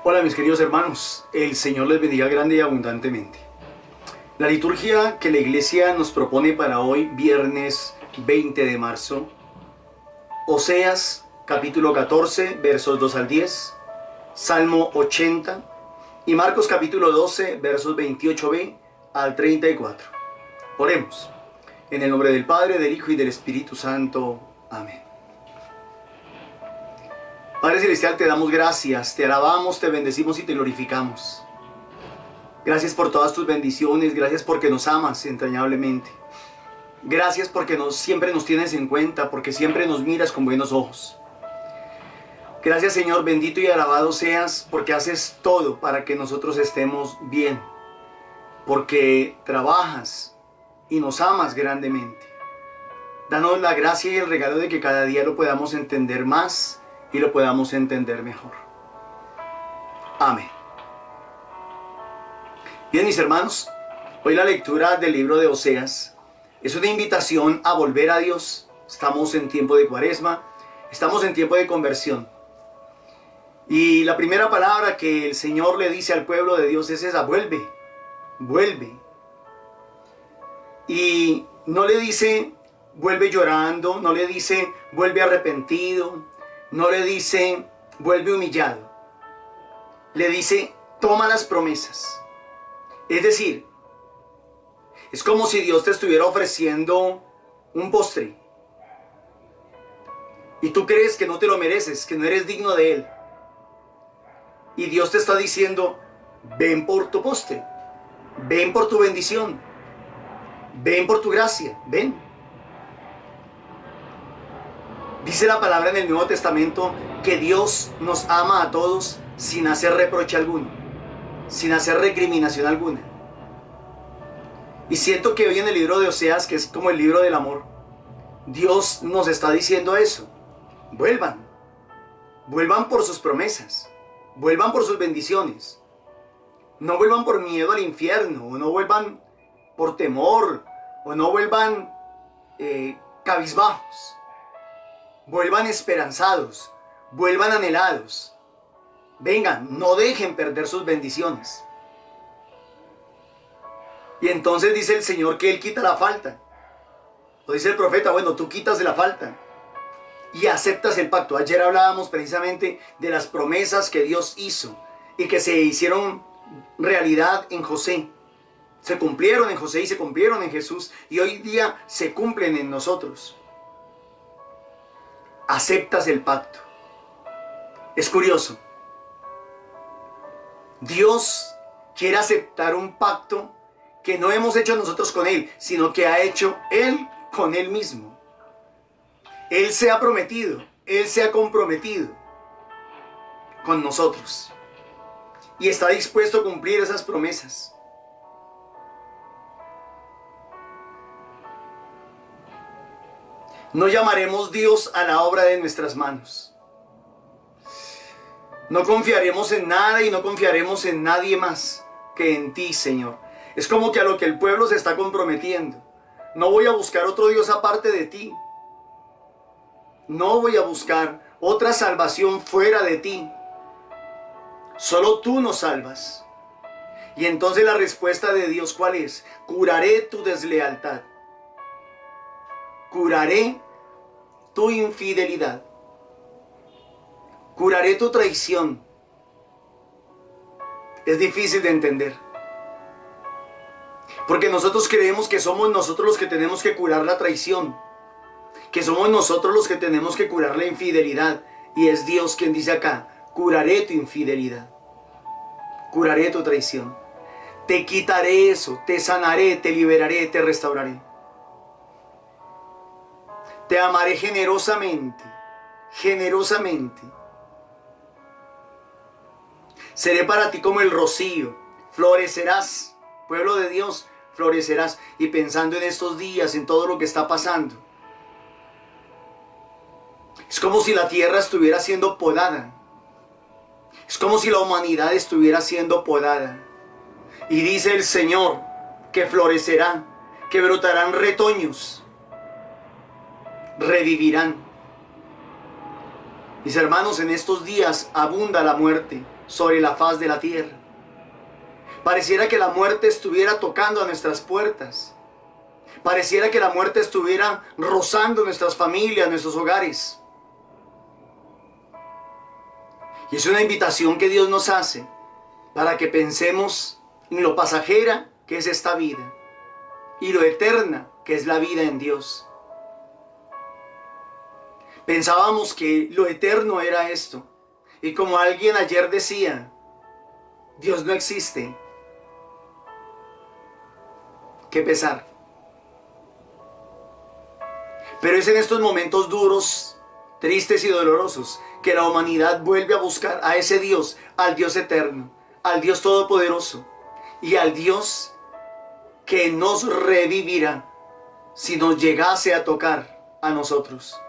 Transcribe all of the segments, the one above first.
Hola mis queridos hermanos, el Señor les bendiga grande y abundantemente. La liturgia que la iglesia nos propone para hoy, viernes 20 de marzo, Oseas capítulo 14, versos 2 al 10, Salmo 80 y Marcos capítulo 12, versos 28b al 34. Oremos. En el nombre del Padre, del Hijo y del Espíritu Santo. Amén. Padre Celestial, te damos gracias, te alabamos, te bendecimos y te glorificamos. Gracias por todas tus bendiciones, gracias porque nos amas entrañablemente. Gracias porque siempre nos tienes en cuenta, porque siempre nos miras con buenos ojos. Gracias Señor, bendito y alabado seas, porque haces todo para que nosotros estemos bien. Porque trabajas y nos amas grandemente. Danos la gracia y el regalo de que cada día lo podamos entender más y lo podamos entender mejor. Amén. Bien, mis hermanos, hoy la lectura del libro de Oseas es una invitación a volver a Dios. Estamos en tiempo de Cuaresma, estamos en tiempo de conversión. Y la primera palabra que el Señor le dice al pueblo de Dios es esa: vuelve, vuelve. Y no le dice vuelve llorando, no le dice vuelve arrepentido, no le dice vuelve humillado. Le dice toma las promesas. Es decir, es como si Dios te estuviera ofreciendo un postre y tú crees que no te lo mereces, que no eres digno de él. Y Dios te está diciendo, ven por tu postre, ven por tu bendición, ven por tu gracia, ven. Dice la palabra en el Nuevo Testamento que Dios nos ama a todos sin hacer reproche alguno, sin hacer recriminación alguna. Y siento que hoy en el libro de Oseas, que es como el libro del amor, Dios nos está diciendo eso. Vuelvan, vuelvan por sus promesas, vuelvan por sus bendiciones. No vuelvan por miedo al infierno, o no vuelvan por temor, o no vuelvan cabizbajos. Vuelvan esperanzados, vuelvan anhelados. Vengan, no dejen perder sus bendiciones. Y entonces dice el Señor que Él quita la falta. O dice el profeta, bueno, tú quitas la falta y aceptas el pacto. Ayer hablábamos precisamente de las promesas que Dios hizo y que se hicieron realidad en José. Se cumplieron en José y se cumplieron en Jesús y hoy día se cumplen en nosotros. Aceptas el pacto. Es curioso. Dios quiere aceptar un pacto que no hemos hecho nosotros con Él, sino que ha hecho Él con Él mismo. Él se ha prometido, Él se ha comprometido con nosotros. Y está dispuesto a cumplir esas promesas. No llamaremos Dios a la obra de nuestras manos. No confiaremos en nada y no confiaremos en nadie más que en ti, Señor. Es como que a lo que el pueblo se está comprometiendo. No voy a buscar otro Dios aparte de ti. No voy a buscar otra salvación fuera de ti. Solo tú nos salvas. Y entonces la respuesta de Dios, ¿cuál es? Curaré tu deslealtad. Curaré tu infidelidad. Curaré tu traición. Es difícil de entender. Porque nosotros creemos que somos nosotros los que tenemos que curar la traición. Que somos nosotros los que tenemos que curar la infidelidad. Y es Dios quien dice acá, curaré tu infidelidad. Curaré tu traición. Te quitaré eso, te sanaré, te liberaré, te restauraré. Te amaré generosamente, generosamente. Seré para ti como el rocío, florecerás, pueblo de Dios, florecerás. Y pensando en estos días, en todo lo que está pasando, es como si la tierra estuviera siendo podada. Es como si la humanidad estuviera siendo podada. Y dice el Señor que florecerá, que brotarán retoños, revivirán. Mis hermanos, en estos días abunda la muerte sobre la faz de la tierra. Pareciera que la muerte estuviera tocando a nuestras puertas. Pareciera que la muerte estuviera rozando nuestras familias, nuestros hogares. Y es una invitación que Dios nos hace para que pensemos en lo pasajera que es esta vida y lo eterna que es la vida en Dios. Pensábamos que lo eterno era esto. Y como alguien ayer decía, Dios no existe. Qué pesar. Pero es en estos momentos duros, tristes y dolorosos que la humanidad vuelve a buscar a ese Dios, al Dios eterno, al Dios todopoderoso y al Dios que nos revivirá si nos llegase a tocar a nosotros.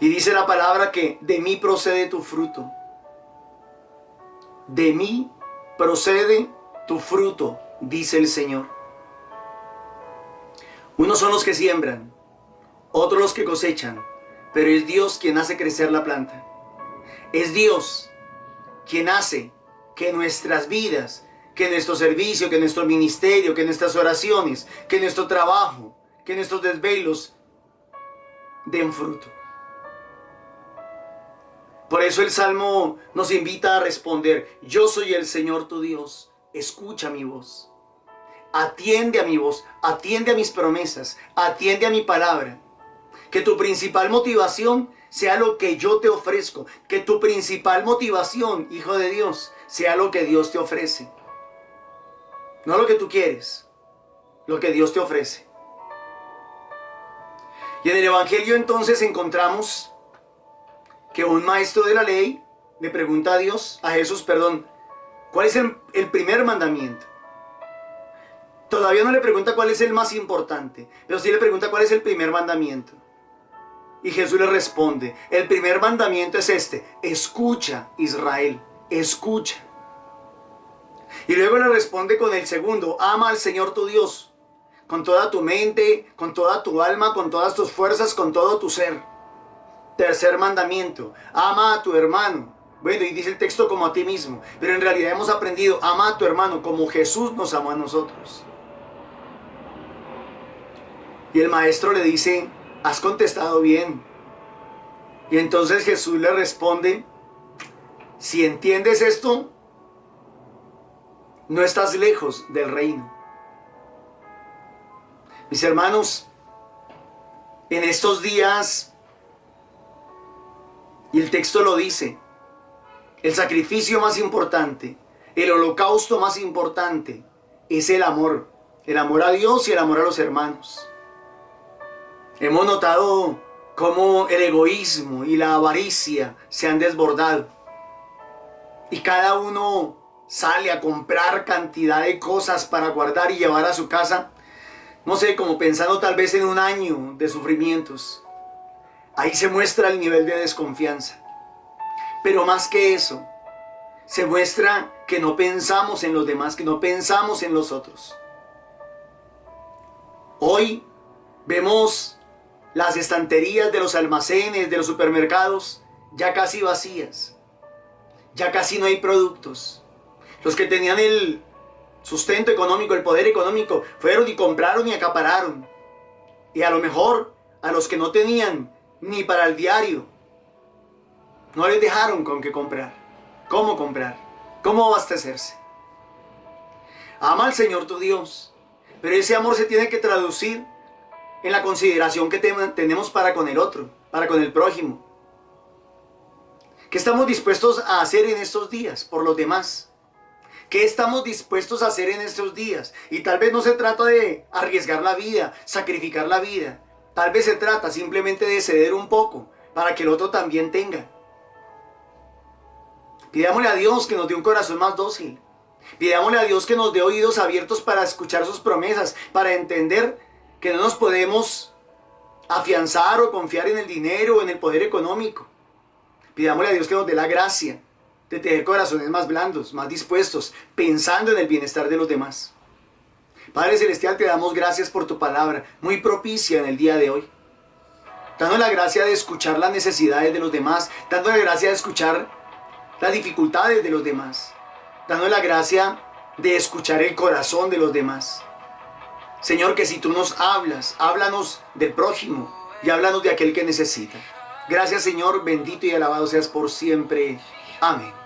Y dice la palabra que de mí procede tu fruto. De mí procede tu fruto, dice el Señor. Unos son los que siembran, otros los que cosechan, pero es Dios quien hace crecer la planta. Es Dios quien hace que nuestras vidas, que nuestro servicio, que nuestro ministerio, que nuestras oraciones, que nuestro trabajo, que nuestros desvelos den fruto. Por eso el Salmo nos invita a responder: yo soy el Señor tu Dios, escucha mi voz. Atiende a mi voz, atiende a mis promesas, atiende a mi palabra. Que tu principal motivación sea lo que yo te ofrezco. Que tu principal motivación, hijo de Dios, sea lo que Dios te ofrece. No lo que tú quieres, lo que Dios te ofrece. Y en el Evangelio entonces encontramos que un maestro de la ley le pregunta a Jesús, ¿cuál es el primer mandamiento? Todavía no le pregunta cuál es el más importante, pero sí le pregunta cuál es el primer mandamiento. Y Jesús le responde: el primer mandamiento es este: escucha, Israel, escucha. Y luego le responde con el segundo: ama al Señor tu Dios con toda tu mente, con toda tu alma, con todas tus fuerzas, con todo tu ser. Tercer mandamiento: ama a tu hermano. Bueno, y dice el texto como a ti mismo, pero en realidad hemos aprendido: ama a tu hermano como Jesús nos amó a nosotros. Y el maestro le dice: has contestado bien. Y entonces Jesús le responde: si entiendes esto, no estás lejos del reino. Mis hermanos, en estos días, y el texto lo dice, el sacrificio más importante, el holocausto más importante, es el amor a Dios y el amor a los hermanos. Hemos notado cómo el egoísmo y la avaricia se han desbordado. Y cada uno sale a comprar cantidad de cosas para guardar y llevar a su casa, no sé, como pensando tal vez en un año de sufrimientos. Ahí se muestra el nivel de desconfianza. Pero más que eso, se muestra que no pensamos en los demás, que no pensamos en los otros. Hoy vemos las estanterías de los almacenes, de los supermercados, ya casi vacías. Ya casi no hay productos. Los que tenían el sustento económico, el poder económico, fueron y compraron y acapararon. Y a lo mejor a los que no tenían ni para el diario, no les dejaron con qué comprar. ¿Cómo comprar? ¿Cómo abastecerse? Ama al Señor tu Dios, pero ese amor se tiene que traducir en la consideración que tenemos para con el otro, para con el prójimo. ¿Qué estamos dispuestos a hacer en estos días por los demás? ¿Qué estamos dispuestos a hacer en estos días? Y tal vez no se trata de arriesgar la vida, sacrificar la vida. Tal vez se trata simplemente de ceder un poco para que el otro también tenga. Pidámosle a Dios que nos dé un corazón más dócil. Pidámosle a Dios que nos dé oídos abiertos para escuchar sus promesas, para entender que no nos podemos afianzar o confiar en el dinero o en el poder económico. Pidámosle a Dios que nos dé la gracia de tener corazones más blandos, más dispuestos, pensando en el bienestar de los demás. Padre Celestial, te damos gracias por tu palabra, muy propicia en el día de hoy. Danos la gracia de escuchar las necesidades de los demás. Danos la gracia de escuchar las dificultades de los demás. Danos la gracia de escuchar el corazón de los demás. Señor, que si tú nos hablas, háblanos del prójimo y háblanos de aquel que necesita. Gracias, Señor, bendito y alabado seas por siempre. Amén.